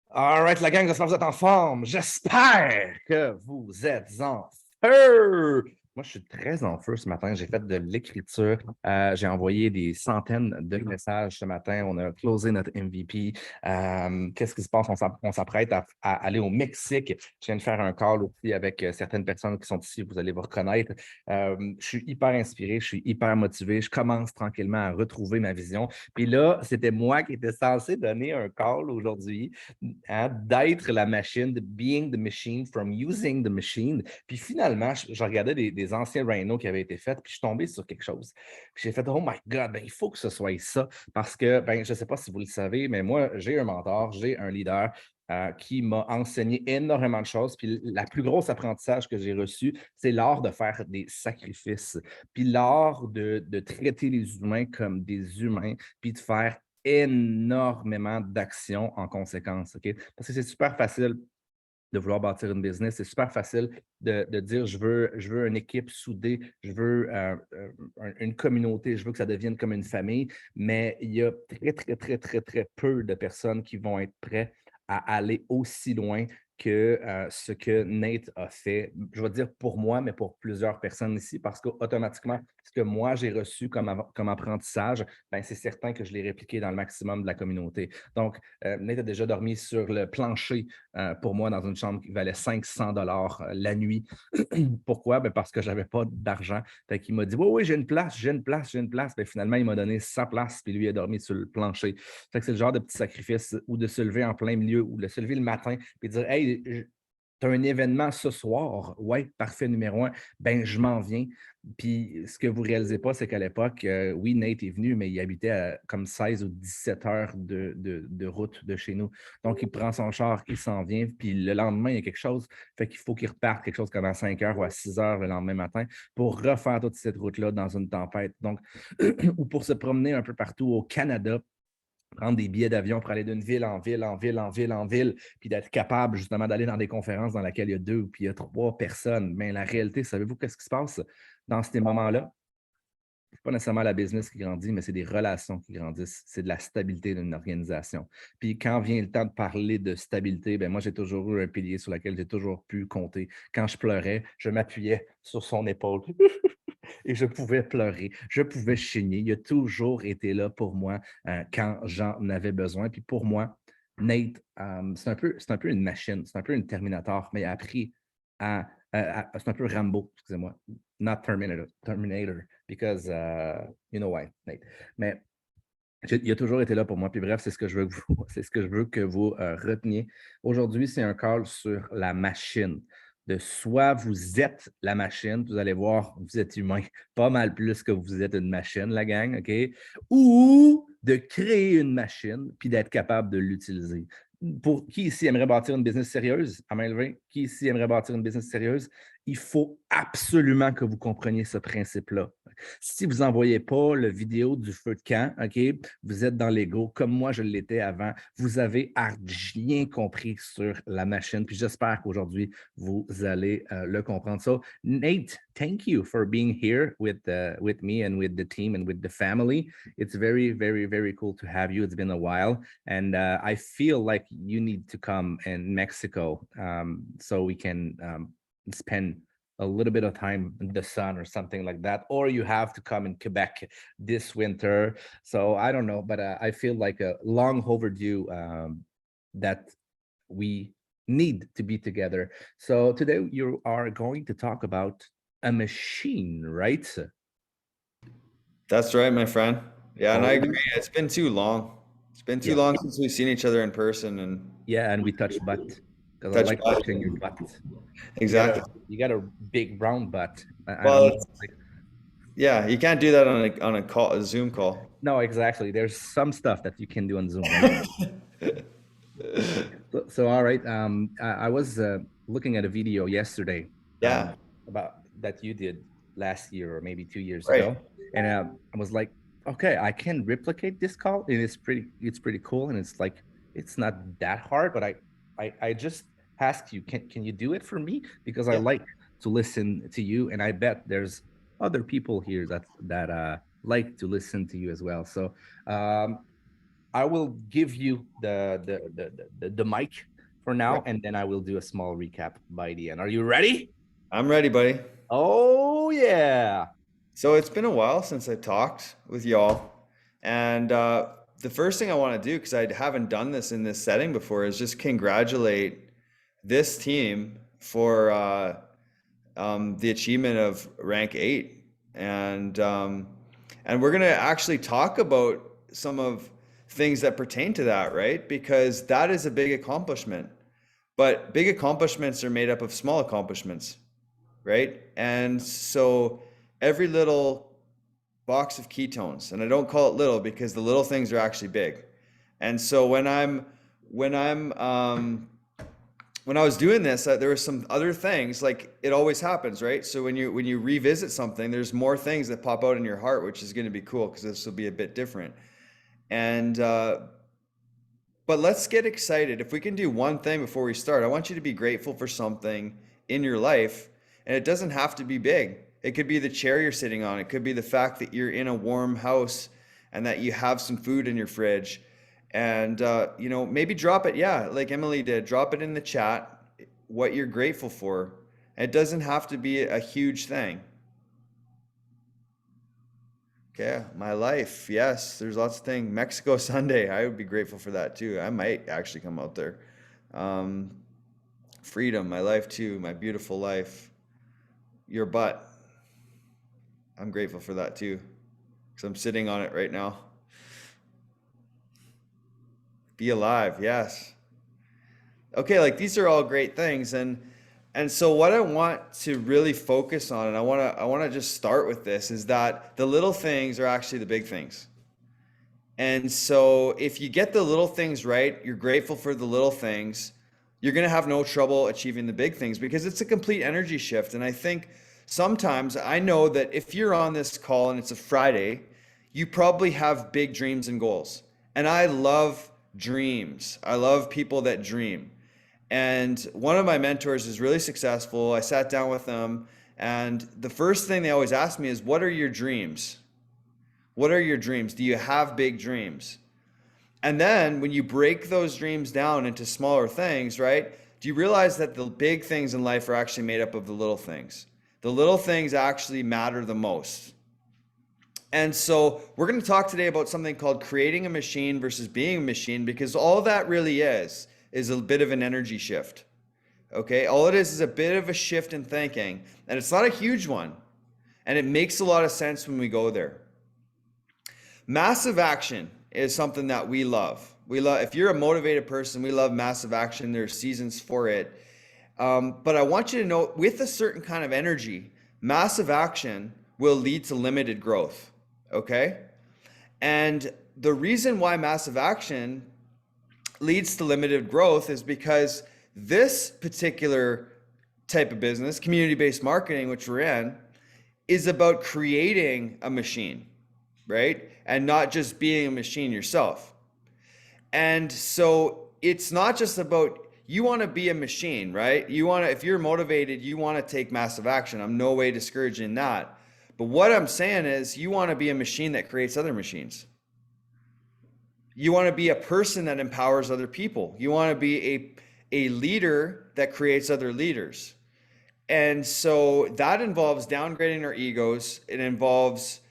All right, la gang, j'espère que vous êtes en forme. J'espère que vous êtes en feu. Moi, je suis très en feu ce matin. J'ai fait de l'écriture. J'ai envoyé des centaines de messages ce matin. On a closé notre MVP. Qu'est-ce qui se passe? On s'apprête à aller au Mexique. Je viens de faire un call aussi avec certaines personnes qui sont ici. Vous allez vous reconnaître. Je suis hyper inspiré. Je suis hyper motivé. Je commence tranquillement à retrouver ma vision. Puis là, c'était moi qui étais censé donner un call aujourd'hui, hein, d'être la machine, de being the machine, from using the machine. Puis finalement, je regardais des anciens Rhino qui avaient été faits, puis je suis tombé sur quelque chose. Puis j'ai fait, oh my God, ben, il faut que ce soit ça. Parce que, ben, je ne sais pas si vous le savez, mais moi, j'ai un mentor, j'ai un leader qui m'a enseigné énormément de choses. Puis la plus grosse apprentissage que j'ai reçu, c'est l'art de faire des sacrifices. Puis l'art de traiter les humains comme des humains, puis de faire énormément d'actions en conséquence. OK? Parce que c'est super facile de vouloir bâtir une business. C'est super facile de dire je veux une équipe soudée, je veux une communauté, je veux que ça devienne comme une famille, mais il y a très peu de personnes qui vont être prêtes à aller aussi loin que ce que Nate a fait. Je vais dire pour moi, mais pour plusieurs personnes ici, parce qu'automatiquement, ce que moi j'ai reçu comme apprentissage, ben, c'est certain que je l'ai répliqué dans le maximum de la communauté. Donc, Nate a déjà dormi sur le plancher pour moi dans une chambre qui valait 500 la nuit. Pourquoi? Ben parce que je n'avais pas d'argent. Fait qu'il m'a dit, oui, j'ai une place, j'ai une place, j'ai une place. Ben, finalement, il m'a donné sa place, puis lui il a dormi sur le plancher. Fait que c'est le genre de petit sacrifice ou de se lever en plein milieu ou de se lever le matin et dire, hey, tu as un événement ce soir, ouais, parfait, numéro un, ben je m'en viens. Puis ce que vous ne réalisez pas, c'est qu'à l'époque, oui, Nate est venu, mais il habitait à comme 16 ou 17 heures de route de chez nous. Donc, il prend son char, il s'en vient, puis le lendemain, il y a quelque chose, fait qu'il faut qu'il reparte quelque chose comme à 5 heures ou à 6 heures le lendemain matin pour refaire toute cette route-là dans une tempête. Donc, ou pour se promener un peu partout au Canada, prendre des billets d'avion pour aller d'une ville en ville, en ville, en ville, en ville, puis d'être capable justement d'aller dans des conférences dans lesquelles il y a 2 ou puis il y a 3 personnes. Mais la réalité, savez-vous qu'est-ce qui se passe dans ces moments-là? C'est pas nécessairement la business qui grandit, mais c'est des relations qui grandissent. C'est de la stabilité d'une organisation. Puis quand vient le temps de parler de stabilité, ben moi, j'ai toujours eu un pilier sur lequel j'ai toujours pu compter. Quand je pleurais, je m'appuyais sur son épaule et je pouvais pleurer, je pouvais chigner. Il a toujours été là pour moi quand j'en avais besoin. Puis pour moi, Nate, c'est un peu une machine, c'est un peu une Terminator, mais il a appris c'est un peu Rambo, excusez-moi, not Terminator, because you know why, Nate. Mais il a toujours été là pour moi. Puis bref, c'est ce que je veux que vous, c'est ce que je veux que vous reteniez. Aujourd'hui, c'est un call sur la machine. De soit vous êtes la machine, vous allez voir, vous êtes humain, pas mal plus que vous êtes une machine, la gang, OK? Ou de créer une machine puis d'être capable de l'utiliser. Pour qui ici aimerait bâtir une business sérieuse, à main levée, qui ici aimerait bâtir une business sérieuse, il faut absolument que vous compreniez ce principe-là. Si vous n'envoyez pas la vidéo du feu de camp, OK, vous êtes dans l'ego, comme moi je l'étais avant, vous avez rien compris sur la machine. Puis j'espère qu'aujourd'hui, vous allez le comprendre. So, Nate, thank you for being here with me and with the team and with the family. It's very cool to have you. It's been a while. And I feel like you need to come in Mexico so we can spend a little bit of time in the sun or something like that, or you have to come in Quebec this winter. So I don't know, but I feel like a long overdue that we need to be together. So today you are going to talk about a machine, right? That's right, my friend. Yeah, and I Oh, agree. It's been too long. It's been too yeah. long since we've seen each other in person and Yeah, and we touch butt because I touch like base. touching your butt. Exactly. You got a big brown butt. I don't Well, know. Like, yeah, you can't do that on a call, a Zoom call. no, exactly. There's some stuff that you can do on Zoom, right? So all right. I was looking at a video yesterday Yeah, about that you did last year or maybe 2 years right. ago, and I was like, okay, I can replicate this call, and it's pretty cool, and it's like it's not that hard, but I just asked you, can you do it for me because I Yeah. like to listen to you, and I bet there's other people here that like to listen to you as well. So I will give you the mic for now, Right. and then I will do a small recap by the end. Are you ready? I'm ready, buddy. Oh yeah. So it's been a while since I talked with y'all. And the first thing I want to do, because I haven't done this in this setting before, is just congratulate this team for the achievement of rank 8. And we're going to actually talk about some of things that pertain to that, right? Because that is a big accomplishment. But big accomplishments are made up of small accomplishments, right? And so every little box of ketones, and I don't call it little because the little things are actually big. And so when I was doing this, there were some other things, like it always happens, right? So when you revisit something, there's more things that pop out in your heart, which is going to be cool because this will be a bit different. And but let's get excited. If we can do one thing before we start, I want you to be grateful for something in your life, and it doesn't have to be big. It could be the chair you're sitting on. It could be the fact that you're in a warm house and that you have some food in your fridge. And maybe drop it, yeah, like Emily did, drop it in the chat, what you're grateful for. It doesn't have to be a huge thing. Okay, my life, yes, there's lots of things. Mexico Sunday, I would be grateful for that too. I might actually come out there. Freedom, my life too, my beautiful life. Your butt, I'm grateful for that too, because I'm sitting on it right now. Be alive, yes. Okay, like these are all great things, and so what I want to really focus on, and I want to just start with this, is that the little things are actually the big things. And so if you get the little things right, you're grateful for the little things, you're going to have no trouble achieving the big things because it's a complete energy shift. And I think sometimes I know that if you're on this call and it's a Friday, you probably have big dreams and goals. And I love dreams. I love people that dream. And one of my mentors is really successful. I sat down with them, and the first thing they always ask me is, what are your dreams? What are your dreams? Do you have big dreams? And then when you break those dreams down into smaller things, right? Do you realize that the big things in life are actually made up of the little things? The little things actually matter the most. And so we're going to talk today about something called creating a machine versus being a machine, because all that really is a bit of an energy shift. Okay, all it is a bit of a shift in thinking, and it's not a huge one, and it makes a lot of sense when we go there. Massive action is something that we love. If you're a motivated person, we love massive action. There's seasons for it. But I want you to know, with a certain kind of energy, massive action will lead to limited growth. Okay? And the reason why massive action leads to limited growth is because this particular type of business, community-based marketing, which we're in, is about creating a machine, right? And not just being a machine yourself. And so it's not just about, you want to be a machine, right? If you're motivated, you want to take massive action. I'm no way discouraging that. But what I'm saying is, you want to be a machine that creates other machines. You want to be a person that empowers other people. You want to be a leader that creates other leaders. And so that involves downgrading our egos. It involves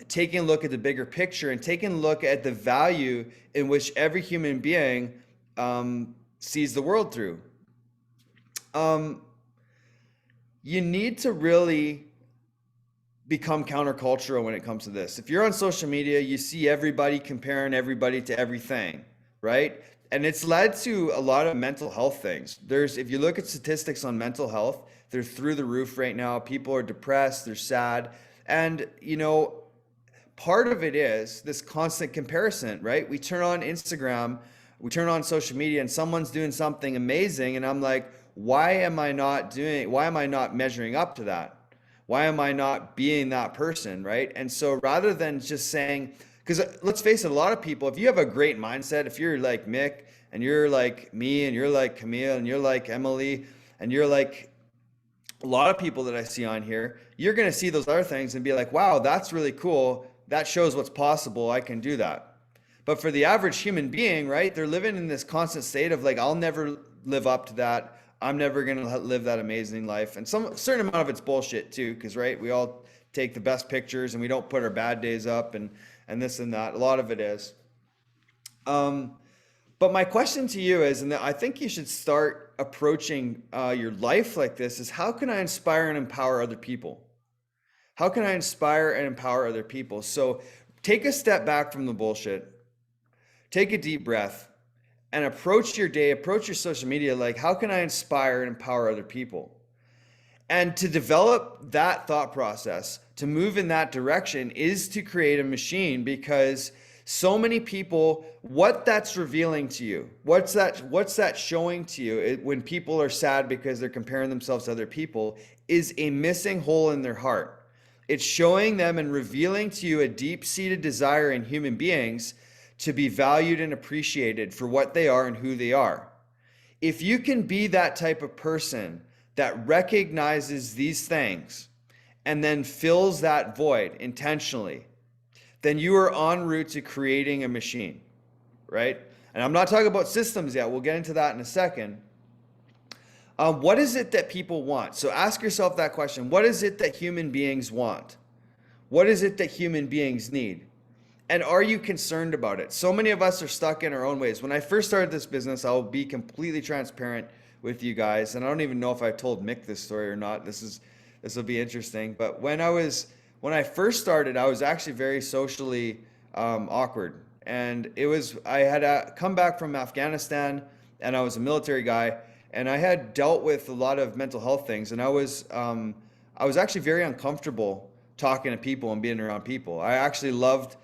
taking a look at the bigger picture and taking a look at the value in which every human being sees the world through. You need to really become countercultural when it comes to this. If you're on social media, you see everybody comparing everybody to everything, right? And it's led to a lot of mental health things. If you look at statistics on mental health, they're through the roof right now. People are depressed, they're sad. And, part of it is this constant comparison, right? We turn on Instagram, we turn on social media, and someone's doing something amazing. And I'm like, why am I not measuring up to that? Why am I not being that person, right? And so rather than just saying, because let's face it, a lot of people, if you have a great mindset, if you're like Mick, and you're like me, and you're like Camille, and you're like Emily, and you're like a lot of people that I see on here, you're going to see those other things and be like, wow, that's really cool. That shows what's possible. I can do that. But for the average human being, right, they're living in this constant state of like, I'll never live up to that. I'm never going to live that amazing life. And some certain amount of it's bullshit too, because, right, we all take the best pictures and we don't put our bad days up and this and that. A lot of it is. But my question to you is, and I think you should start approaching your life like this, is how can I inspire and empower other people? How can I inspire and empower other people? So take a step back from the bullshit, take a deep breath, and approach your day, approach your social media like, how can I inspire and empower other people? And to develop that thought process, to move in that direction, is to create a machine, because so many people, what that's revealing to you, what's that showing to you when people are sad because they're comparing themselves to other people, is a missing hole in their heart. It's showing them and revealing to you a deep-seated desire in human beings to be valued and appreciated for what they are and who they are. If you can be that type of person that recognizes these things and then fills that void intentionally, then you are en route to creating a machine, right? And I'm not talking about systems yet. We'll get into that in a second. What is it that people want? So ask yourself that question. What is it that human beings want? What is it that human beings need? And are you concerned about it? So many of us are stuck in our own ways. When I first started this business, I'll be completely transparent with you guys. And I don't even know if I told Mick this story or not. This will be interesting. But when I first started, I was actually very socially awkward. And I had come back from Afghanistan, and I was a military guy, and I had dealt with a lot of mental health things. And I was actually very uncomfortable talking to people and being around people. I actually loved,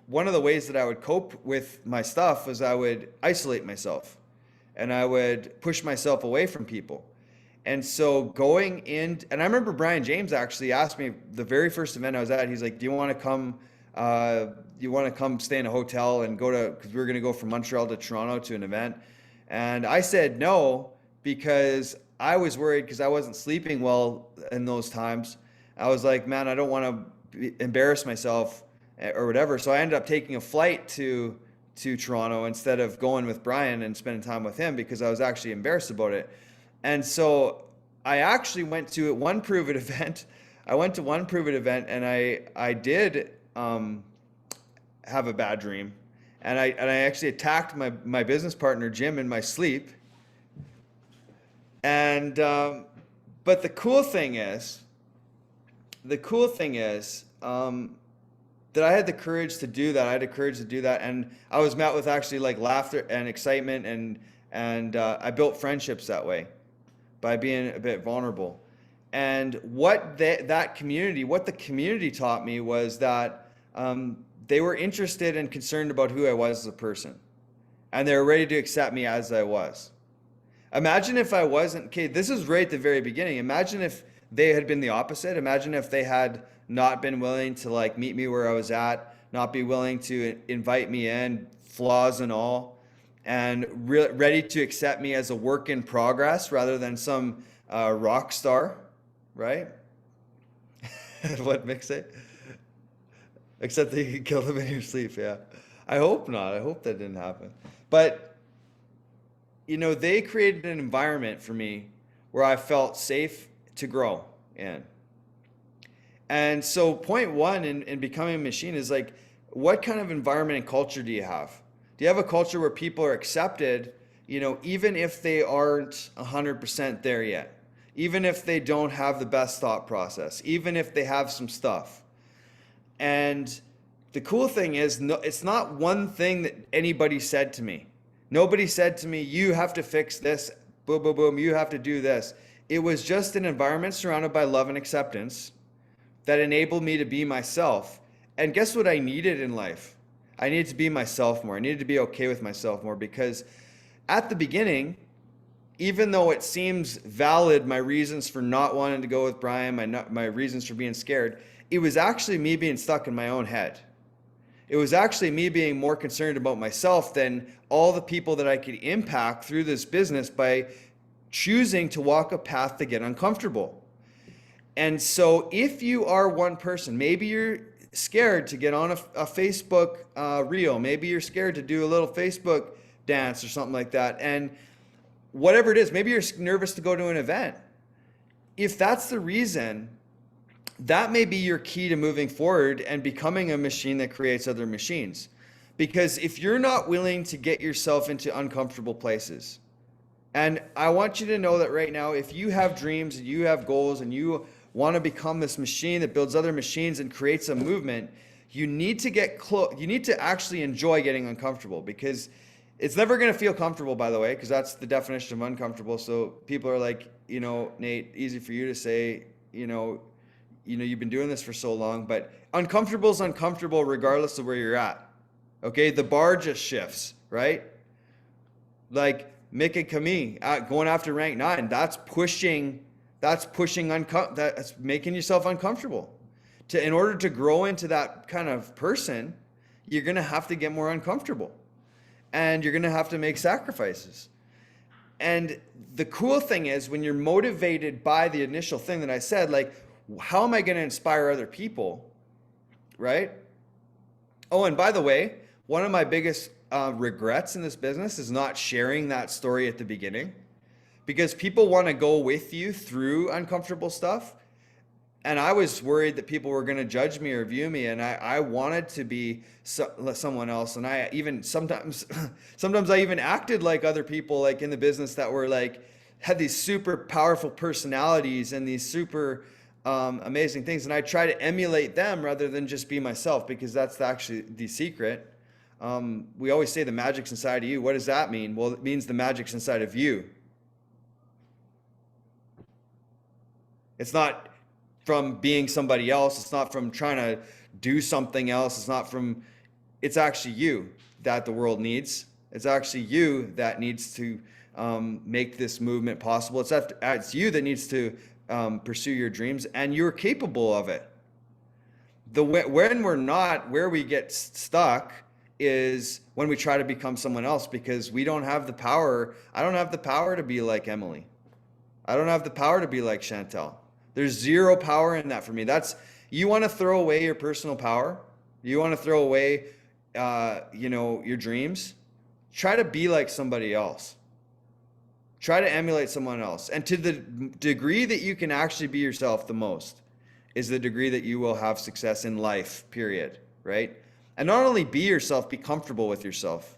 one of the ways that I would cope with my stuff was I would isolate myself, and I would push myself away from people. And so going in, and I remember Brian James actually asked me the very first event I was at, he's like, do you want to come stay in a hotel and because we were going to go from Montreal to Toronto to an event. And I said no, because I was worried, because I wasn't sleeping well in those times. I was like, man, I don't want to embarrass myself or whatever. So I ended up taking a flight to Toronto instead of going with Brian and spending time with him, because I was actually embarrassed about it. And so I actually went to one Prove It event. I went to one Prove It event, and I did have a bad dream. And I actually attacked my business partner, Jim, in my sleep. And but the cool thing is that I had the courage to do that. And I was met with actually like laughter and excitement, and I built friendships that way by being a bit vulnerable. And what the community taught me was that they were interested and concerned about who I was as a person, and they were ready to accept me as I was. Imagine if I wasn't, okay, this is right at the very beginning. Imagine if they had been the opposite. Imagine if they had not been willing to like meet me where I was at, not be willing to invite me in, flaws and all, and ready to accept me as a work in progress rather than some rock star, right? What Mick say? Except that you can kill them in your sleep, yeah. I hope not. I hope that didn't happen. But they created an environment for me where I felt safe to grow in. And so point one in becoming a machine is like, what kind of environment and culture do you have? Do you have a culture where people are accepted, even if they aren't 100% there yet? Even if they don't have the best thought process, even if they have some stuff. And the cool thing is, it's not one thing that anybody said to me. Nobody said to me, you have to fix this, boom, boom, boom, you have to do this. It was just an environment surrounded by love and acceptance that enabled me to be myself. And guess what I needed in life? I needed to be myself more. I needed to be okay with myself more, because at the beginning, even though it seems valid, my reasons for not wanting to go with Brian, my reasons for being scared, it was actually me being stuck in my own head. It was actually me being more concerned about myself than all the people that I could impact through this business by choosing to walk a path to get uncomfortable. And so if you are one person, maybe you're scared to get on a Facebook reel. Maybe you're scared to do a little Facebook dance or something like that. And whatever it is, maybe you're nervous to go to an event. If that's the reason, that may be your key to moving forward and becoming a machine that creates other machines. Because if you're not willing to get yourself into uncomfortable places, and I want you to know that right now, if you have dreams and you have goals and you want to become this machine that builds other machines and creates a movement, you need to get close. You need to actually enjoy getting uncomfortable, because it's never going to feel comfortable, by the way, because that's the definition of uncomfortable. So people are like, Nate, easy for you to say, you've been doing this for so long, but uncomfortable is uncomfortable regardless of where you're at. Okay, the bar just shifts, right? Like Mick and Camille going after rank 9, that's making yourself uncomfortable. In order to grow into that kind of person, you're going to have to get more uncomfortable, and you're going to have to make sacrifices. And the cool thing is, when you're motivated by the initial thing that I said, like, how am I going to inspire other people, right? Oh, and by the way, one of my biggest regrets in this business is not sharing that story at the beginning, because people want to go with you through uncomfortable stuff. And I was worried that people were going to judge me or view me, and I wanted to be someone else. And I even sometimes I even acted like other people, like in the business, that were like, had these super powerful personalities and these super amazing things. And I try to emulate them rather than just be myself, because that's actually the secret. We always say the magic's inside of you. What does that mean? Well, it means the magic's inside of you. It's not from being somebody else. It's not from trying to do something else. It's actually you that the world needs. It's actually you that needs to make this movement possible. It's you that needs to pursue your dreams, and you're capable of it. When we're not, where we get stuck is when we try to become someone else, because we don't have the power. I don't have the power to be like Emily. I don't have the power to be like Chantel. There's zero power in that for me. You want to throw away your personal power. You want to throw away, your dreams. Try to be like somebody else. Try to emulate someone else. And to the degree that you can actually be yourself the most is the degree that you will have success in life, period, right? And not only be yourself, be comfortable with yourself.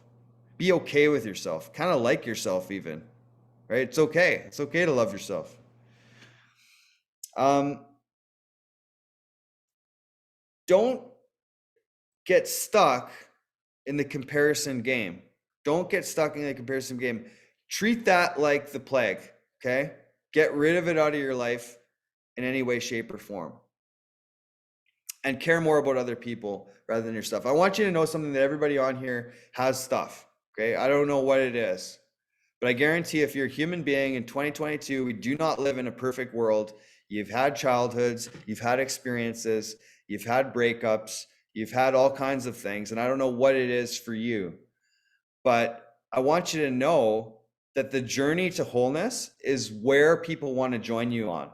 Be okay with yourself. Kind of like yourself even, right? It's okay. It's okay to love yourself. Don't get stuck in the comparison game. Don't get stuck in the comparison game. Treat that like the plague, okay? Get rid of it out of your life in any way, shape, or form. And care more about other people rather than your stuff. I want you to know something, that everybody on here has stuff, okay? I don't know what it is, but I guarantee if you're a human being in 2022, we do not live in a perfect world. You've had childhoods, you've had experiences, you've had breakups, you've had all kinds of things, and I don't know what it is for you, but I want you to know that the journey to wholeness is where people want to join you on,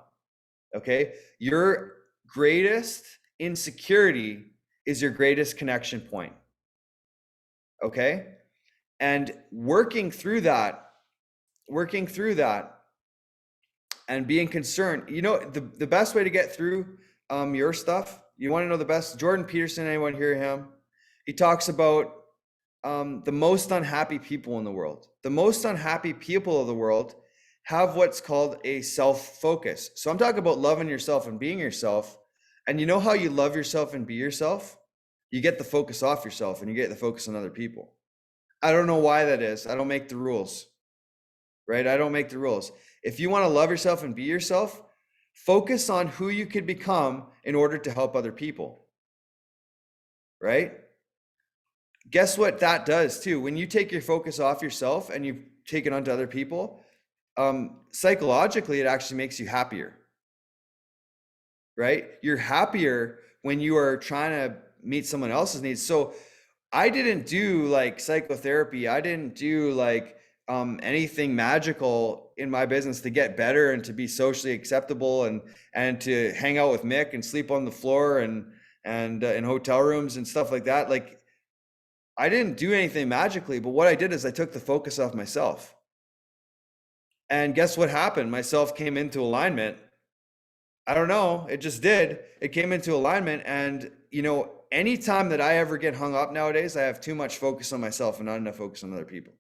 okay? Your greatest insecurity is your greatest connection point, okay? And working through that and being concerned, the best way to get through your stuff, you want to know the best? Jordan Peterson, anyone hear him? He talks about the most unhappy people in the world. The most unhappy people of the world have what's called a self-focus. So I'm talking about loving yourself and being yourself. And you know how you love yourself and be yourself? You get the focus off yourself and you get the focus on other people. I don't know why that is. I don't make the rules, right? I don't make the rules. If you want to love yourself and be yourself, focus on who you could become in order to help other people, right? Guess what that does too? When you take your focus off yourself and you take it onto other people, psychologically, it actually makes you happier, right? You're happier when you are trying to meet someone else's needs. So I didn't do like psychotherapy. I didn't do like anything magical in my business to get better and to be socially acceptable and to hang out with Mick and sleep on the floor and and in hotel rooms and stuff like that. Like, I didn't do anything magically, but what I did is I took the focus off myself. And guess what happened? Myself came into alignment. I don't know. It just did. It came into alignment. And, you know, anytime that I ever get hung up nowadays, I have too much focus on myself and not enough focus on other people.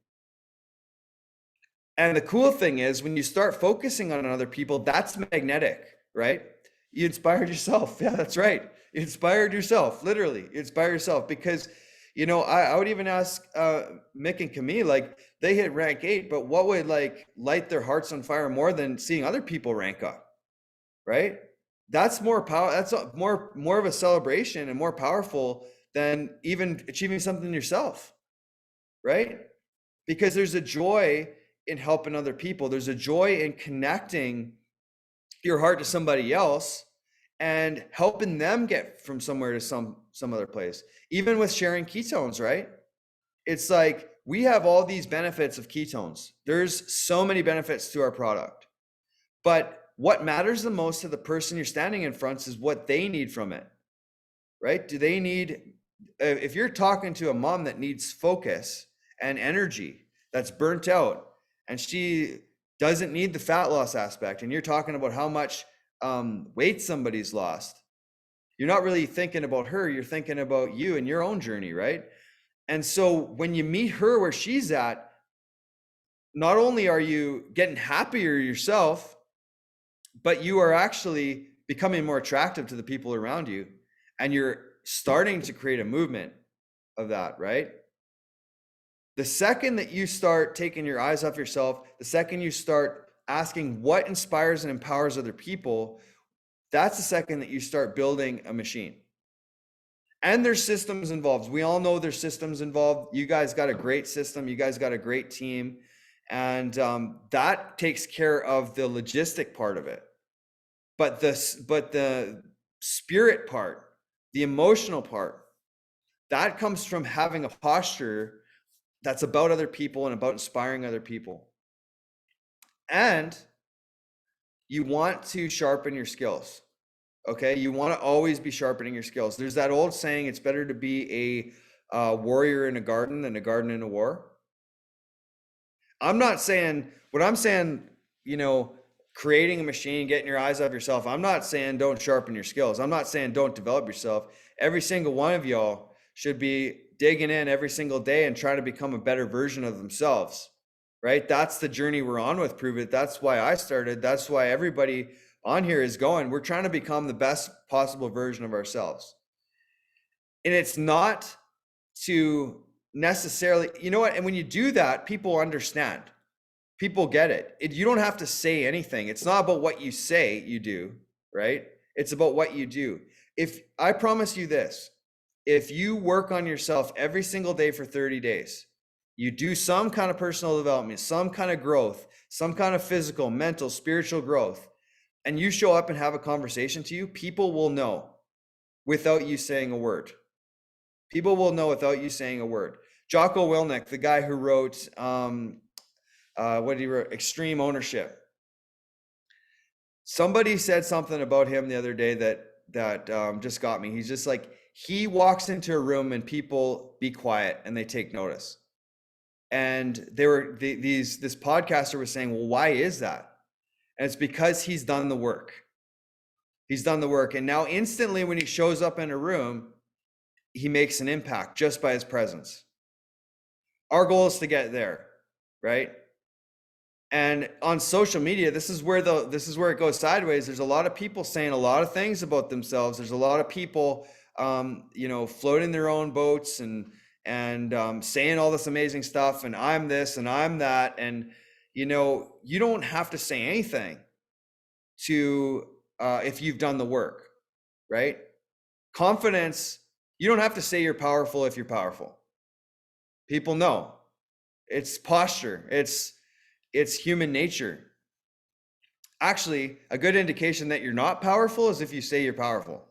And the cool thing is when you start focusing on other people, that's magnetic, right? You inspired yourself. Yeah, that's right. You inspired yourself, literally. You inspire yourself because, you know, I would even ask Mick and Camille, like, they hit rank 8, but what would like light their hearts on fire more than seeing other people rank up, right? That's more power. That's more of a celebration and more powerful than even achieving something yourself, right? Because there's a joy in helping other people. There's a joy in connecting your heart to somebody else and helping them get from somewhere to some other place. Even with sharing ketones, right? It's like we have all these benefits of ketones. There's so many benefits to our product. But what matters the most to the person you're standing in front is what they need from it, right? Do they need, if you're talking to a mom that needs focus and energy, that's burnt out, and she doesn't need the fat loss aspect, and you're talking about how much weight somebody's lost, you're not really thinking about her, you're thinking about you and your own journey, right? And so when you meet her where she's at, not only are you getting happier yourself, but you are actually becoming more attractive to the people around you, and you're starting to create a movement of that, right? The second that you start taking your eyes off yourself, the second you start asking what inspires and empowers other people, that's the second that you start building a machine. And there's systems involved. We all know there's systems involved. You guys got a great system. You guys got a great team. And that takes care of the logistic part of it. But the spirit part, the emotional part, that comes from having a posture that's about other people and about inspiring other people. And you want to sharpen your skills. Okay, you want to always be sharpening your skills. There's that old saying, it's better to be a warrior in a garden than a garden in a war. I'm not saying, what I'm saying, you know, creating a machine, getting your eyes off yourself, I'm not saying don't sharpen your skills. I'm not saying don't develop yourself. Every single one of y'all should be digging in every single day and trying to become a better version of themselves, right? That's the journey we're on with Prove It. That's why I started. That's why everybody on here is going. We're trying to become the best possible version of ourselves. And it's not to necessarily, you know what? And when you do that, people understand. People get it. You don't have to say anything. It's not about what you say you do, right? It's about what you do. If I promise you this, if you work on yourself every single day for 30 days, you do some kind of personal development, some kind of growth, some kind of physical, mental, spiritual growth, and you show up and have a conversation to you, people will know without you saying a word. People will know without you saying a word. Jocko Willink, the guy who wrote, what did he write? Extreme Ownership. Somebody said something about him the other day that just got me. He's just like, he walks into a room and people be quiet and they take notice. And this podcaster was saying, well, why is that? And it's because he's done the work. He's done the work. And now instantly when he shows up in a room, he makes an impact just by his presence. Our goal is to get there, right? And on social media, this is where it goes sideways. There's a lot of people saying a lot of things about themselves. There's a lot of people, floating their own boats and saying all this amazing stuff. And I'm this and I'm that. And, you don't have to say anything to, if you've done the work, right? Confidence, you don't have to say you're powerful if you're powerful. People know. It's posture. It's human nature. Actually, a good indication that you're not powerful is if you say you're powerful.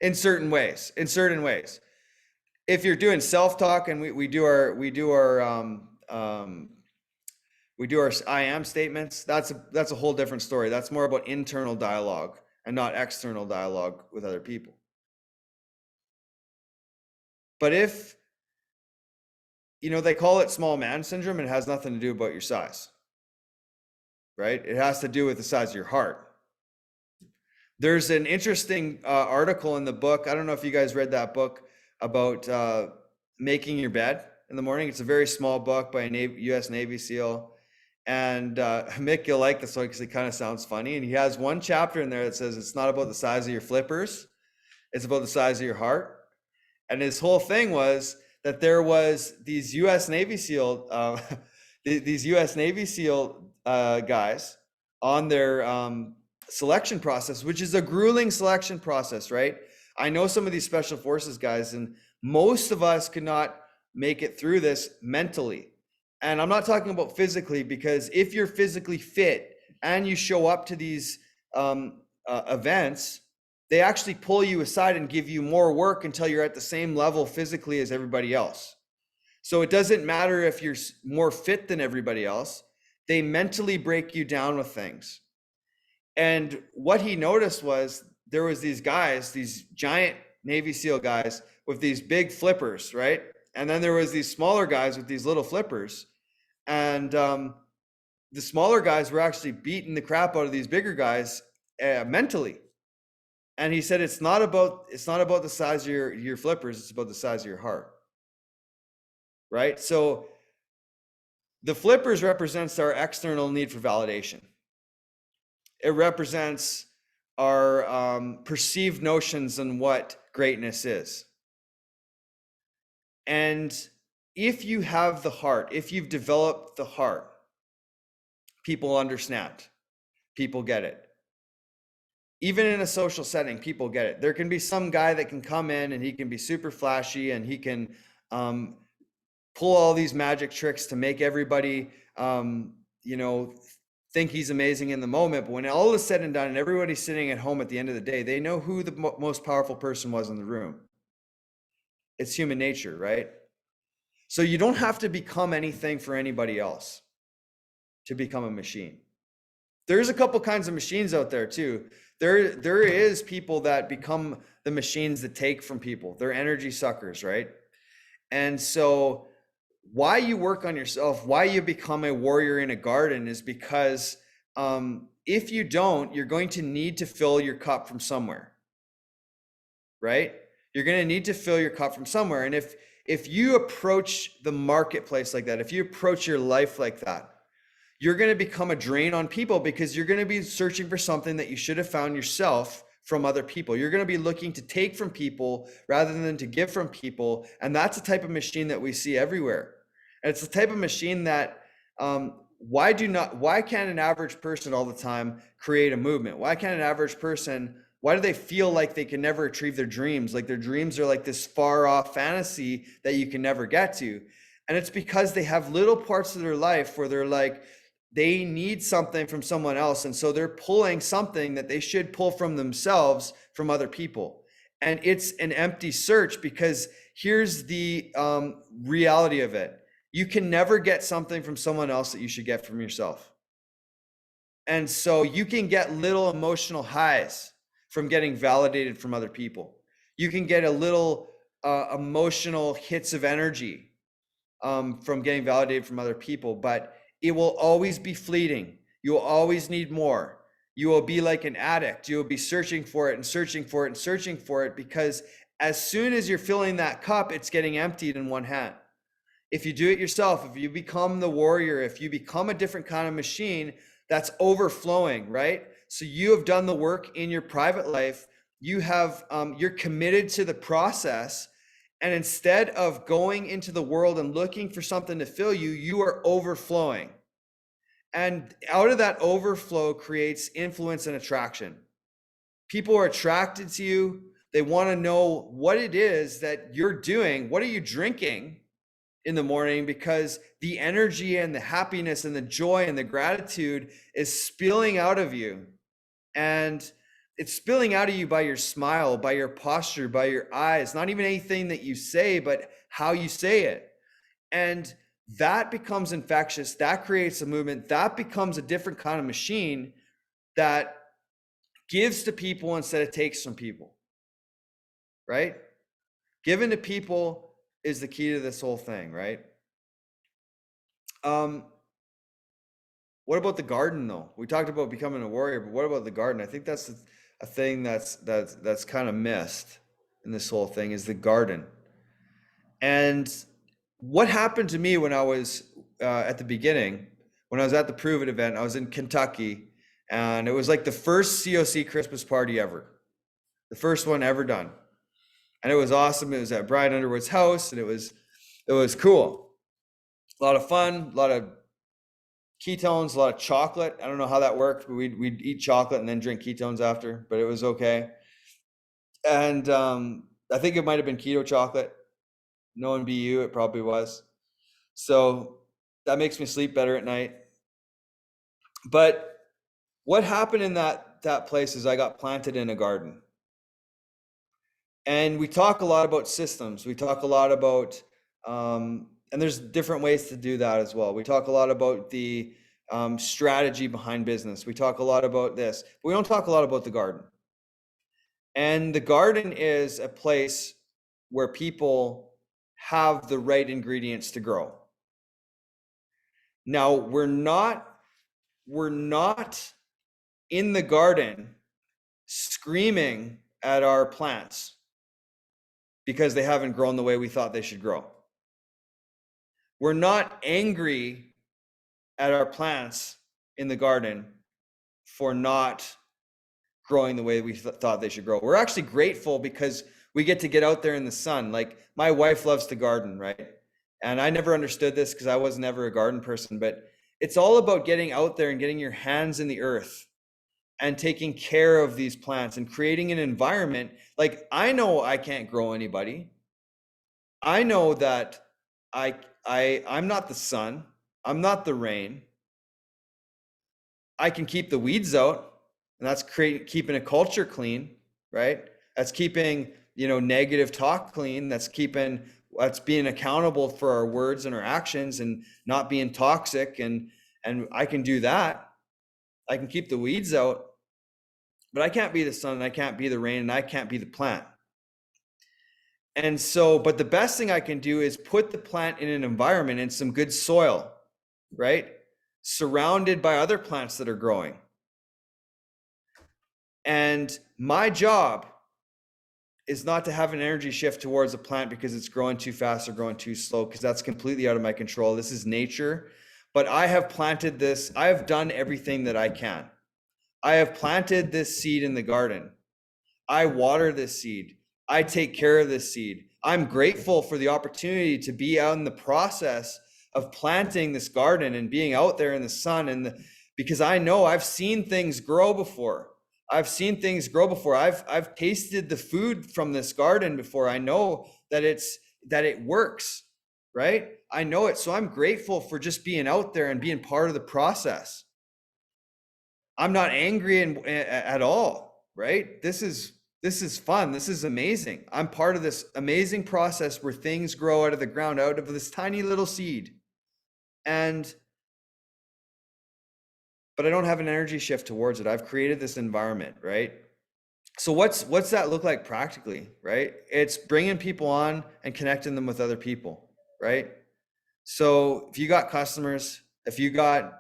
In certain ways. If you're doing self-talk, and we do our I am statements, that's a whole different story. That's more about internal dialogue. and not external dialogue with other people. But if, they call it small man syndrome, and it has nothing to do about your size, right? It has to do with the size of your heart. There's an interesting article in the book. I don't know if you guys read that book about making your bed in the morning. It's a very small book by a U.S. Navy SEAL. And Mick, you'll like this one because it kind of sounds funny. And he has one chapter in there that says it's not about the size of your flippers. It's about the size of your heart. And his whole thing was that there was these U.S. Navy SEAL, guys on their selection process, which is a grueling selection process, right? I know some of these special forces guys, and most of us could not make it through this mentally. And I'm not talking about physically, because if you're physically fit and you show up to these events, they actually pull you aside and give you more work until you're at the same level physically as everybody else. So it doesn't matter if you're more fit than everybody else. They mentally break you down with things. And what he noticed was there was these guys, these giant Navy SEAL guys with these big flippers, right? And then there was these smaller guys with these little flippers. And the smaller guys were actually beating the crap out of these bigger guys mentally. And he said, it's not about the size of your flippers, it's about the size of your heart. Right? So the flippers represents our external need for validation. It represents our perceived notions on what greatness is. And if you have the heart, if you've developed the heart, people understand, people get it. Even in a social setting, people get it. There can be some guy that can come in and he can be super flashy and he can pull all these magic tricks to make everybody, think he's amazing in the moment. But when all is said and done and everybody's sitting at home at the end of the day, they know who the most powerful person was in the room. It's human nature, right? So you don't have to become anything for anybody else to become a machine. There's a couple kinds of machines out there too. There is people that become the machines that take from people. They're energy suckers, right? And so why you work on yourself, why you become a warrior in a garden is because if you don't, you're going to need to fill your cup from somewhere, right? You're going to need to fill your cup from somewhere. And if you approach the marketplace like that, if you approach your life like that, you're going to become a drain on people because you're going to be searching for something that you should have found yourself from other people. You're going to be looking to take from people rather than to give from people. And that's the type of machine that we see everywhere. And it's the type of machine that why can't an average person all the time create a movement? Why can't an average person, why do they feel like they can never achieve their dreams? Like their dreams are like this far off fantasy that you can never get to. And it's because they have little parts of their life where they're like, they need something from someone else. And so they're pulling something that they should pull from themselves from other people. And it's an empty search because here's the reality of it. You can never get something from someone else that you should get from yourself. And so you can get little emotional highs from getting validated from other people. You can get a little emotional hits of energy from getting validated from other people, but it will always be fleeting. You will always need more. You will be like an addict. You will be searching for it and searching for it and searching for it because as soon as you're filling that cup, it's getting emptied in one hand. If you do it yourself, if you become the warrior, if you become a different kind of machine, that's overflowing, right? So you have done the work in your private life. You have, you're committed to the process. And instead of going into the world and looking for something to fill you, you are overflowing. And out of that overflow creates influence and attraction. People are attracted to you. They want to know what it is that you're doing. What are you drinking in the morning? Because the energy and the happiness and the joy and the gratitude is spilling out of you. And it's spilling out of you by your smile, by your posture, by your eyes, not even anything that you say, but how you say it. And that becomes infectious. That creates a movement. That becomes a different kind of machine that gives to people instead of takes from people, right? Giving to people is the key to this whole thing, right? What about the garden though? We talked about becoming a warrior, but what about the garden? I think that's a thing that's kind of missed in this whole thing, is the garden. And what happened to me when I was at the beginning, when I was at the Prove It event, I was in Kentucky, and it was like the first COC Christmas party ever, the first one ever done, and it was awesome. It was at Brian Underwood's house, and it was cool, a lot of fun, a lot of ketones, a lot of chocolate. I don't know how that worked, but we'd eat chocolate and then drink ketones after, but it was okay. And I think it might have been keto chocolate. Knowing BU, it probably was. So that makes me sleep better at night. But what happened in that place is I got planted in a garden. And we talk a lot about systems. We talk a lot about, and there's different ways to do that as well. We talk a lot about the strategy behind business. We talk a lot about this, but we don't talk a lot about the garden. And the garden is a place where people have the right ingredients to grow. Now, we're not in the garden screaming at our plants because they haven't grown the way we thought they should grow. We're not angry at our plants in the garden for not growing the way we thought they should grow. We're actually grateful because we get to get out there in the sun. Like, my wife loves to garden, right? And I never understood this because I was never a garden person, but it's all about getting out there and getting your hands in the earth and taking care of these plants and creating an environment. Like, I know I can't grow anybody. I know that I'm not the sun. I'm not the rain. I can keep the weeds out, and that's keeping a culture clean, right? That's keeping, negative talk clean. That's being accountable for our words and our actions and not being toxic. And I can do that. I can keep the weeds out, but I can't be the sun, and I can't be the rain, and I can't be the plant. And so, but the best thing I can do is put the plant in an environment, in some good soil, right? Surrounded by other plants that are growing. And my job is not to have an energy shift towards a plant because it's growing too fast or growing too slow, because that's completely out of my control. This is nature. But I have planted this. I have done everything that I can. I have planted this seed in the garden. I water this seed. I take care of this seed. I'm grateful for the opportunity to be out in the process of planting this garden and being out there in the sun, because I know I've seen things grow before. I've tasted the food from this garden before. I know that it works, right? I know it. So I'm grateful for just being out there and being part of the process. I'm not angry at all, right? This is fun. This is amazing. I'm part of this amazing process where things grow out of the ground, out of this tiny little seed. But I don't have an energy shift towards it. I've created this environment, right? So what's that look like practically, right? It's bringing people on and connecting them with other people, right? So if you got customers, we got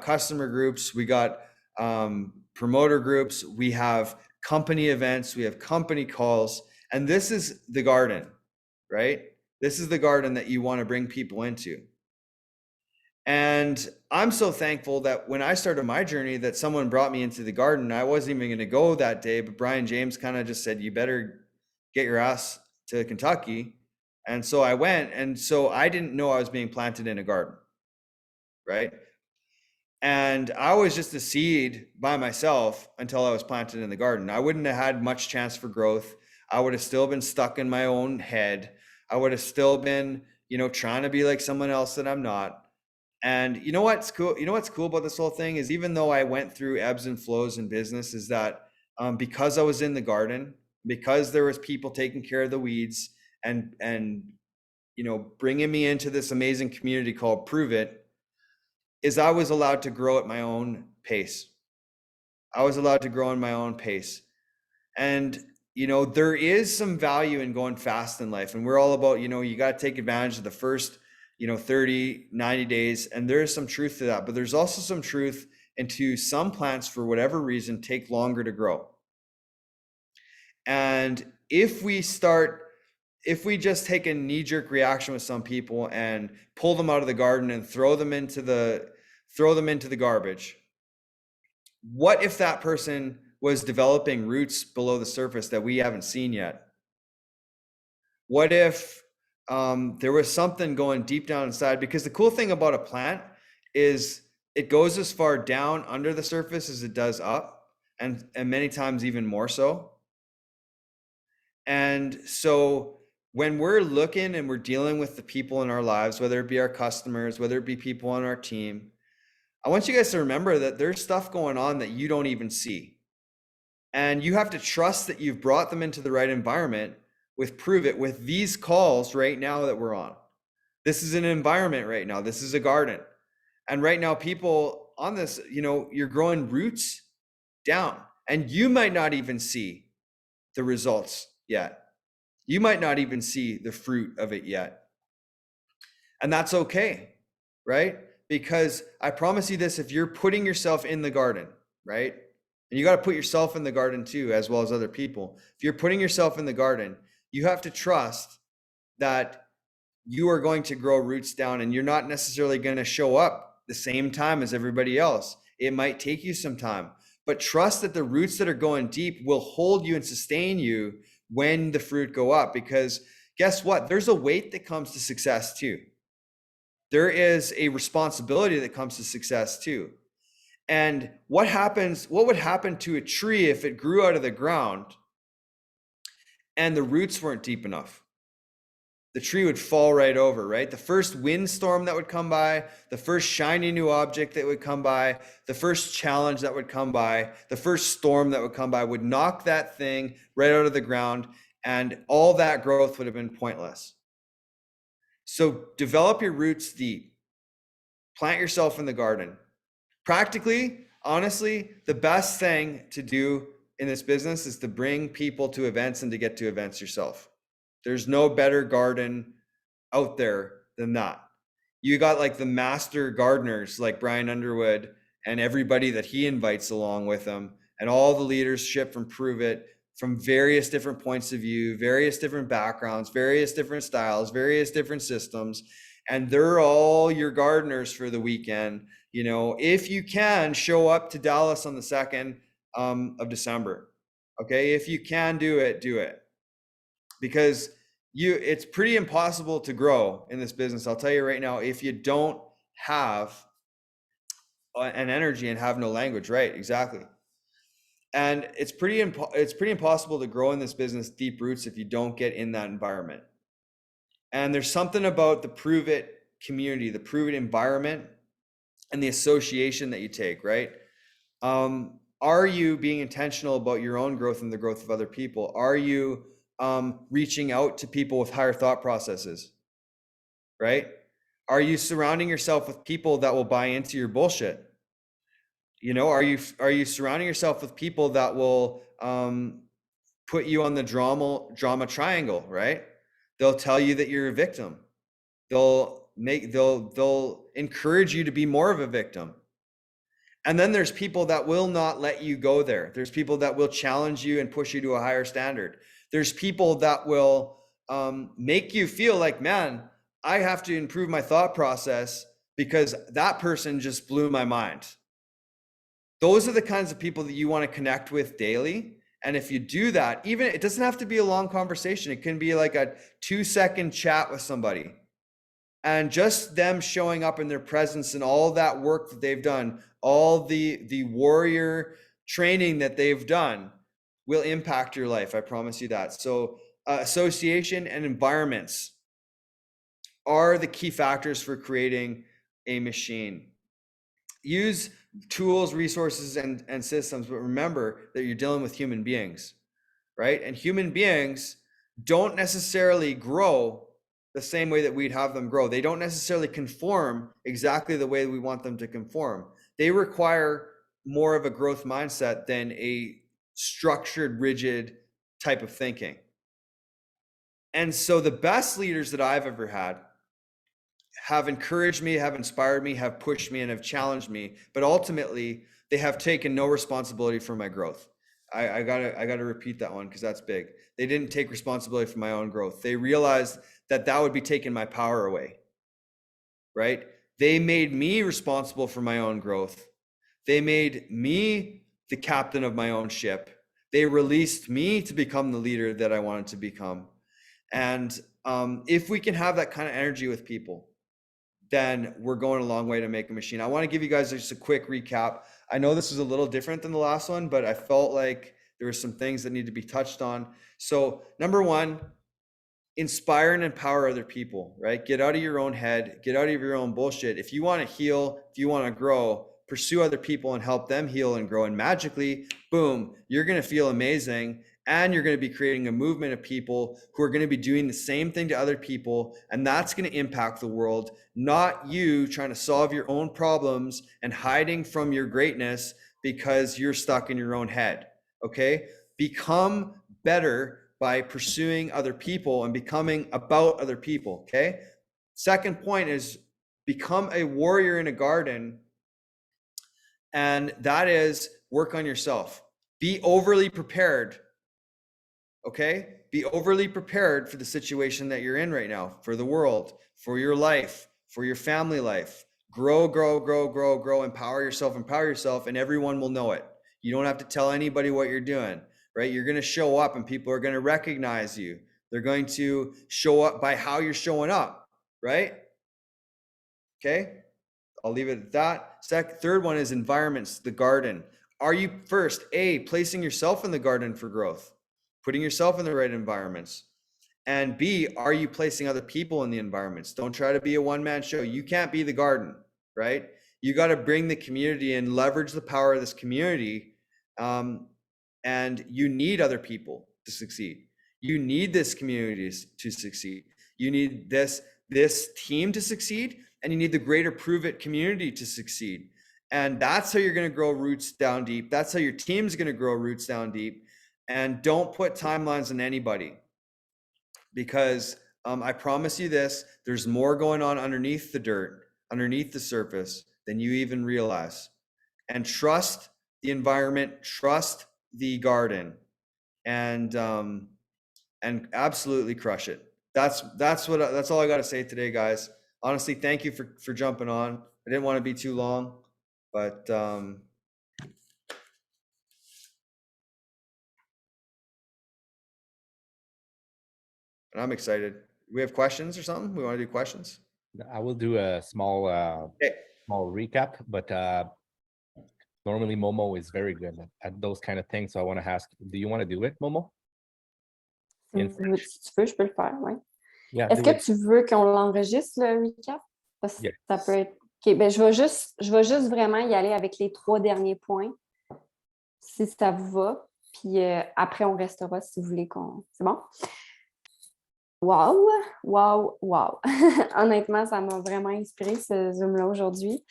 customer groups, we got promoter groups, we have company events, we have company calls, and this is the garden, right? This is the garden that you want to bring people into. And I'm so thankful that when I started my journey, that someone brought me into the garden. I wasn't even going to go that day, but Brian James kind of just said, you better get your ass to Kentucky. And so I went. And so I didn't know I was being planted in a garden, right? And I was just a seed by myself until I was planted in the garden. I wouldn't have had much chance for growth. I would have still been stuck in my own head. I would have still been, trying to be like someone else that I'm not. And you know what's cool? You know what's cool about this whole thing is, even though I went through ebbs and flows in business, is that because I was in the garden, because there was people taking care of the weeds and bringing me into this amazing community called Prove It, is I was allowed to grow at my own pace. I was allowed to grow in my own pace. And, there is some value in going fast in life. And we're all about, you got to take advantage of the first, 30, 90 days. And there is some truth to that. But there's also some truth into some plants, for whatever reason, take longer to grow. And if we just take a knee-jerk reaction with some people and pull them out of the garden and throw them into the garbage, what if that person was developing roots below the surface that we haven't seen yet? What if there was something going deep down inside? Because the cool thing about a plant is it goes as far down under the surface as it does up, and many times even more so. And so when we're looking and we're dealing with the people in our lives, whether it be our customers, whether it be people on our team, I want you guys to remember that there's stuff going on that you don't even see. And you have to trust that you've brought them into the right environment with Prove It, with these calls right now that we're on. This is an environment right now. This is a garden. And right now, people on this, you're growing roots down, and you might not even see the results yet. You might not even see the fruit of it yet. And that's okay, right? Because I promise you this, if you're putting yourself in the garden, right? And you got to put yourself in the garden too, as well as other people. If you're putting yourself in the garden, you have to trust that you are going to grow roots down, and you're not necessarily going to show up the same time as everybody else. It might take you some time, but trust that the roots that are going deep will hold you and sustain you when the fruit go up. Because guess what? There's a weight that comes to success too. There is a responsibility that comes to success too. And what would happen to a tree if it grew out of the ground and the roots weren't deep enough? The tree would fall right over, right? The first windstorm that would come by, the first shiny new object that would come by, the first challenge that would come by, the first storm that would come by would knock that thing right out of the ground, and all that growth would have been pointless. So develop your roots deep. Plant yourself in the garden. Practically, honestly, the best thing to do in this business is to bring people to events and to get to events yourself. There's no better garden out there than that. You got like the master gardeners like Brian Underwood and everybody that he invites along with him, and all the leadership from Prove It, from various different points of view, various different backgrounds, various different styles, various different systems. And they're all your gardeners for the weekend. If you can, show up to Dallas on the 2nd of December. Okay, if you can do it, do it. Because it's pretty impossible to grow in this business. I'll tell you right now, if you don't have an energy and have no language, right? Exactly. And it's pretty impossible to grow in this business deep roots if you don't get in that environment. And there's something about the Prove It community, the Prove It environment, and the association that you take, right? Are you being intentional about your own growth and the growth of other people? Are you reaching out to people with higher thought processes, right? Are you surrounding yourself with people that will buy into your bullshit? Are you surrounding yourself with people that will put you on the drama triangle, right? They'll tell you that you're a victim. They'll encourage you to be more of a victim. And then there's people that will not let you go there. There's people that will challenge you and push you to a higher standard. There's people that will make you feel like, man, I have to improve my thought process because that person just blew my mind. Those are the kinds of people that you want to connect with daily. And if you do that, even it doesn't have to be a long conversation. It can be like a 2-second chat with somebody. And just them showing up in their presence and all that work that they've done, all the warrior training that they've done will impact your life. I promise you that. So association and environments are the key factors for creating a machine. Use tools, resources, and systems, but remember that you're dealing with human beings, right? And human beings don't necessarily grow the same way that we'd have them grow. They don't necessarily conform exactly the way we want them to conform. They require more of a growth mindset than a structured, rigid type of thinking. And so the best leaders that I've ever had have encouraged me, have inspired me, have pushed me, and have challenged me. But ultimately, they have taken no responsibility for my growth. I gotta repeat that one because that's big. They didn't take responsibility for my own growth. They realized that that would be taking my power away, right? They made me responsible for my own growth. They made me the captain of my own ship. They released me to become the leader that I wanted to become. And if we can have that kind of energy with people, then we're going a long way to make a machine. I want to give you guys just a quick recap. I know this is a little different than the last one, but I felt like there were some things that need to be touched on. So number one, inspire and empower other people, right? Get out of your own head, get out of your own bullshit. If you want to heal, if you want to grow, pursue other people and help them heal and grow. And magically, boom, you're going to feel amazing. And you're going to be creating a movement of people who are going to be doing the same thing to other people. And that's going to impact the world, not you trying to solve your own problems and hiding from your greatness because you're stuck in your own head. Okay? Become better by pursuing other people and becoming about other people. Okay? Second point is become a warrior in a garden. And that is work on yourself. Be overly prepared. Okay? Be overly prepared for the situation that you're in right now, for the world, for your life, for your family life. Grow, empower yourself, and everyone will know it. You don't have to tell anybody what you're doing, right? You're going to show up and people are going to recognize you. They're going to show up by how you're showing up, right? Okay? I'll leave it at that. Third one is environments, the garden. Are you first, A, placing yourself in the garden for growth? Putting yourself in the right environments. And B, are you placing other people in the environments? Don't try to be a one-man show. You can't be the garden, right? You got to bring the community and leverage the power of this community. And you need other people to succeed. You need this community to succeed. You need this team to succeed, and you need the greater Prove It community to succeed. And that's how you're going to grow roots down deep. That's how your team's going to grow roots down deep. And don't put timelines on anybody, because I promise you this, there's more going on underneath the dirt, underneath the surface than you even realize. And trust the environment, trust the garden, and absolutely crush it. That's all I got to say today, guys. Honestly, thank you for jumping on. I didn't want to be too long, but and I'm excited. We have questions or something? We want to do questions? I will do a small recap, but normally Momo is very good at those kind of things. So I want to ask, do you want to do it, Momo? Si tu veux, je peux le faire, oui. Yeah, est-ce que tu veux qu'on l'enregistre, le recap? Parce que ça peut être... OK, ben je vais juste vraiment y aller avec les 3 derniers points, si ça vous va. Puis après, on restera si vous voulez qu'on... C'est bon? Wow! Honnêtement, ça m'a vraiment inspiré, ce Zoom-là aujourd'hui.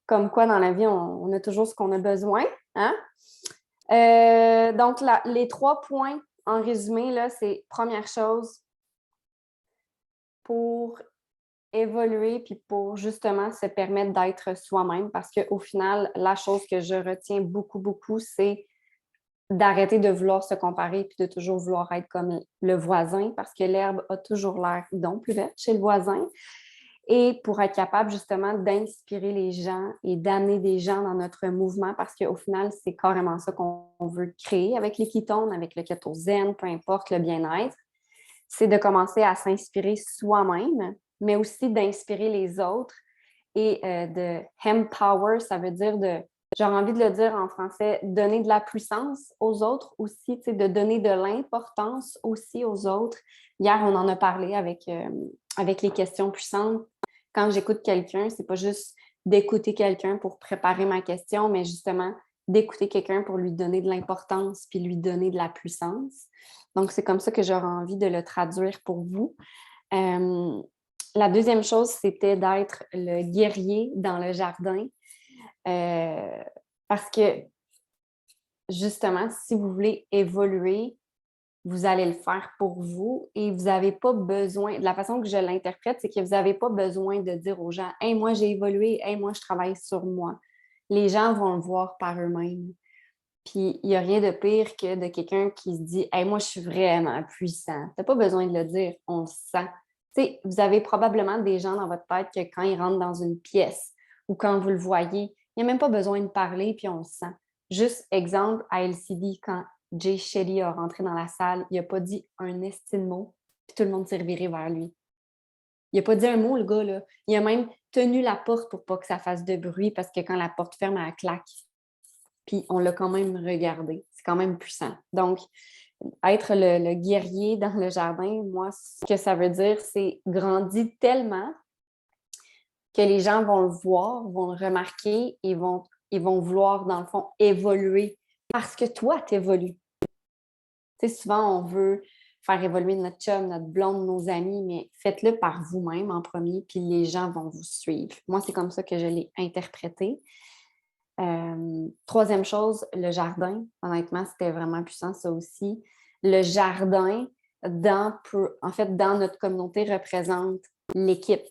Comme quoi, dans la vie, on a toujours ce qu'on a besoin. Hein? Donc, les 3 points, en résumé, là, c'est première chose, pour évoluer puis pour justement se permettre d'être soi-même, parce qu'au final, la chose que je retiens beaucoup, c'est d'arrêter de vouloir se comparer puis de toujours vouloir être comme le voisin, parce que l'herbe a toujours l'air donc plus verte chez le voisin. Et pour être capable justement d'inspirer les gens et d'amener des gens dans notre mouvement, parce qu'au final, c'est carrément ça qu'on veut créer avec les ketones, avec le keto zen, peu importe le bien-être, c'est de commencer à s'inspirer soi-même, mais aussi d'inspirer les autres et de empower, ça veut dire j'ai envie de le dire en français, donner de la puissance aux autres aussi, de donner de l'importance aussi aux autres. Hier, on en a parlé avec les questions puissantes. Quand j'écoute quelqu'un, c'est pas juste d'écouter quelqu'un pour préparer ma question, mais justement d'écouter quelqu'un pour lui donner de l'importance puis lui donner de la puissance. Donc, c'est comme ça que j'aurais envie de le traduire pour vous. La deuxième chose, c'était d'être le guerrier dans le jardin. Parce que, justement, si vous voulez évoluer, vous allez le faire pour vous et vous n'avez pas besoin, de la façon que je l'interprète, c'est que vous n'avez pas besoin de dire aux gens « Hey, moi, j'ai évolué. Hey, moi, je travaille sur moi. » Les gens vont le voir par eux-mêmes. Puis, il n'y a rien de pire que de quelqu'un qui se dit « Hey, moi, je suis vraiment puissant. » Tu n'as pas besoin de le dire, on le sent. Tu sais, vous avez probablement des gens dans votre tête que quand ils rentrent dans une pièce ou quand vous le voyez, il n'y a même pas besoin de parler, puis on le sent. Juste exemple, à LCD, quand Jay Shetty a rentré dans la salle, il n'a pas dit un esti de mot, puis tout le monde s'est reviré vers lui. Il n'a pas dit un mot, le gars, là. Il a même tenu la porte pour pas que ça fasse de bruit, parce que quand la porte ferme, elle claque. Puis on l'a quand même regardé. C'est quand même puissant. Donc, être le guerrier dans le jardin, moi, ce que ça veut dire, c'est grandir tellement que les gens vont le voir, vont le remarquer et vont vouloir, dans le fond, évoluer parce que toi, tu évolues. Tu sais, souvent, on veut faire évoluer notre chum, notre blonde, nos amis, mais faites-le par vous-même en premier, puis les gens vont vous suivre. Moi, c'est comme ça que je l'ai interprété. Troisième chose, le jardin. Honnêtement, c'était vraiment puissant, ça aussi. Le jardin, en fait, dans notre communauté, représente l'équipe,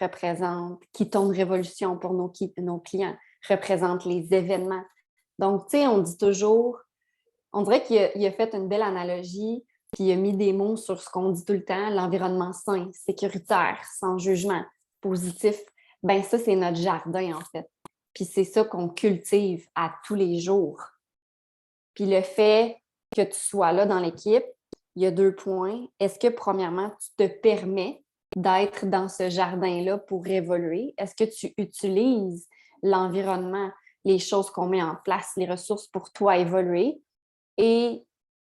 représente qui tourne révolution pour nos clients, représente les événements. Donc, tu sais, on dit toujours, on dirait qu'il a fait une belle analogie, puis il a mis des mots sur ce qu'on dit tout le temps, l'environnement sain, sécuritaire, sans jugement, positif. Ben ça, c'est notre jardin, en fait. Puis c'est ça qu'on cultive à tous les jours. Puis le fait que tu sois là dans l'équipe, il y a 2 points. Est-ce que, premièrement, tu te permets d'être dans ce jardin-là pour évoluer? Est-ce que tu utilises l'environnement, les choses qu'on met en place, les ressources pour toi évoluer? Et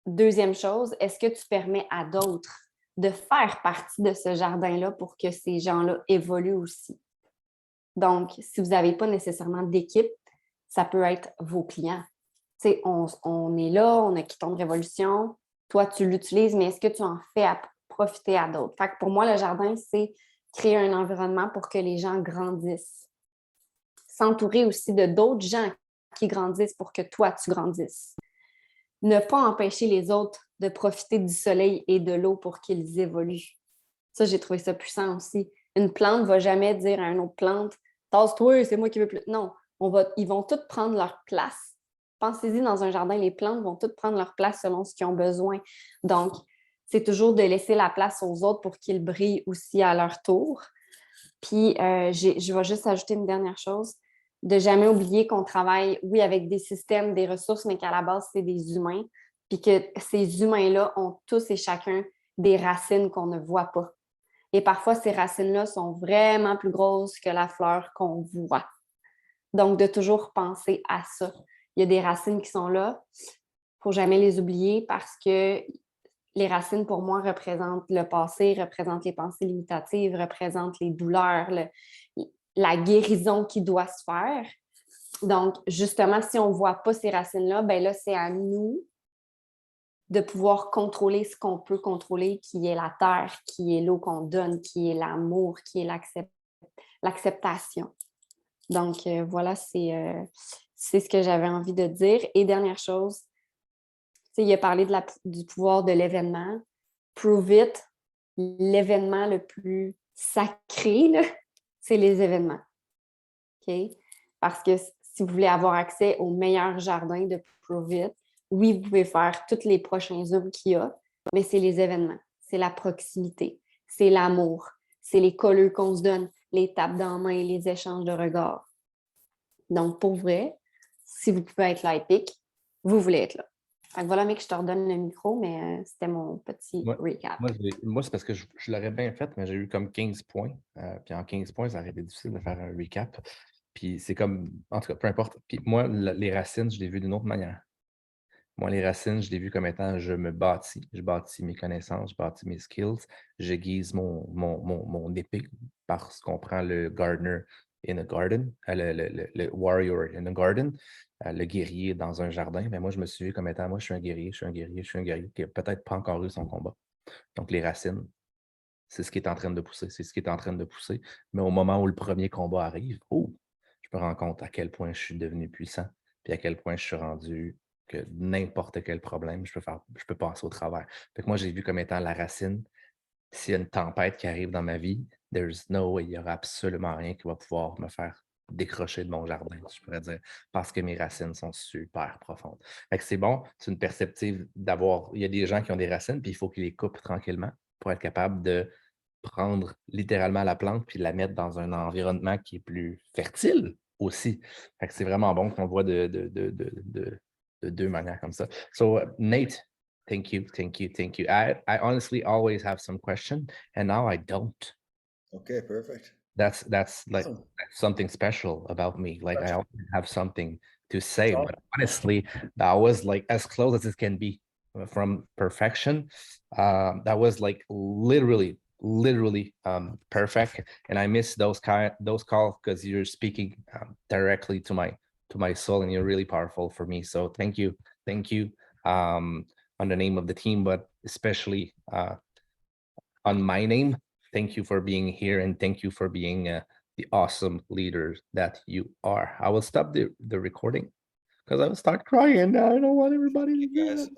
deuxième chose, est-ce que tu permets à d'autres de faire partie de ce jardin-là pour que ces gens-là évoluent aussi? Donc, si vous n'avez pas nécessairement d'équipe, ça peut être vos clients. Tu sais, on est là, on a quitté une révolution, toi, tu l'utilises, mais est-ce que tu en fais profiter à d'autres? Fait que pour moi, le jardin, c'est créer un environnement pour que les gens grandissent. S'entourer aussi de d'autres gens qui grandissent pour que toi, tu grandisses. Ne pas empêcher les autres de profiter du soleil et de l'eau pour qu'ils évoluent. Ça, j'ai trouvé ça puissant aussi. Une plante ne va jamais dire à une autre plante « Tasse-toi, c'est moi qui veux plus. » Non, ils vont toutes prendre leur place. Pensez-y, dans un jardin, les plantes vont toutes prendre leur place selon ce qu'ils ont besoin. Donc, c'est toujours de laisser la place aux autres pour qu'ils brillent aussi à leur tour. Puis, je vais juste ajouter une dernière chose, de jamais oublier qu'on travaille, oui, avec des systèmes, des ressources, mais qu'à la base, c'est des humains, puis que ces humains-là ont tous et chacun des racines qu'on ne voit pas. Et parfois, ces racines-là sont vraiment plus grosses que la fleur qu'on voit. Donc, de toujours penser à ça. Il y a des racines qui sont là, il ne faut jamais les oublier parce que les racines, pour moi, représentent le passé, représentent les pensées limitatives, représentent les douleurs, la guérison qui doit se faire. Donc, justement, si on ne voit pas ces racines-là, bien là, c'est à nous de pouvoir contrôler ce qu'on peut contrôler, qui est la terre, qui est l'eau qu'on donne, qui est l'amour, qui est l'acceptation. Donc, voilà, c'est ce que j'avais envie de dire. Et dernière chose, il a parlé du pouvoir de l'événement. Prove it, l'événement le plus sacré, là, c'est les événements. OK? Parce que si vous voulez avoir accès au meilleur jardin de Prove it, oui, vous pouvez faire tous les prochains Zooms qu'il y a, mais c'est les événements, c'est la proximité, c'est l'amour, c'est les colleux qu'on se donne, les tapes dans la main, les échanges de regards. Donc, pour vrai, si vous pouvez être là épique, vous voulez être là. Fait que voilà, mec, je te redonne le micro, mais c'était mon petit recap. Moi, c'est parce que je l'aurais bien fait, mais j'ai eu comme 15 points. Puis en 15 points, ça aurait été difficile de faire un recap. Puis c'est comme, en tout cas, peu importe. Puis moi, les racines, je l'ai vu d'une autre manière. Moi, les racines, je l'ai vu comme étant je me bâtis. Je bâtis mes connaissances, je bâtis mes skills. J'aiguise mon épée parce qu'on prend le gardener in a garden, le warrior in a garden, le guerrier dans un jardin. Mais moi, je me suis vu comme étant moi, je suis un guerrier, je suis un guerrier, je suis un guerrier qui n'a peut-être pas encore eu son combat. Donc, les racines, c'est ce qui est en train de pousser, c'est ce qui est en train de pousser. Mais au moment où le premier combat arrive, je me rends compte à quel point je suis devenu puissant. puis à quel point je suis rendu que n'importe quel problème, je peux passer au travers. Fait que moi, j'ai vu comme étant la racine. S'il y a une tempête qui arrive dans ma vie, there's no way, il n'y aura absolument rien qui va pouvoir me faire décrocher de mon jardin, je pourrais dire, parce que mes racines sont super profondes. Fait que c'est bon, c'est une perspective d'avoir. Il y a des gens qui ont des racines, puis il faut qu'ils les coupent tranquillement pour être capable de prendre littéralement la plante puis la mettre dans un environnement qui est plus fertile aussi. Fait que c'est vraiment bon qu'on le voit de deux manières comme ça. So, Nate, thank you, thank you, thank you. I honestly always have some question, and now I don't. Okay, perfect. That's like Awesome. something special about me. Like I Gotcha. always have something to say, Awesome. but honestly, that was like as close as it can be from perfection. That was like literally perfect. And I miss those calls because you're speaking directly to my soul, and you're really powerful for me. So thank you, on the name of the team, but especially on my name. Thank you for being here, and thank you for being the awesome leader that you are. I will stop the recording because I will start crying. I don't want everybody to You hear guys, that.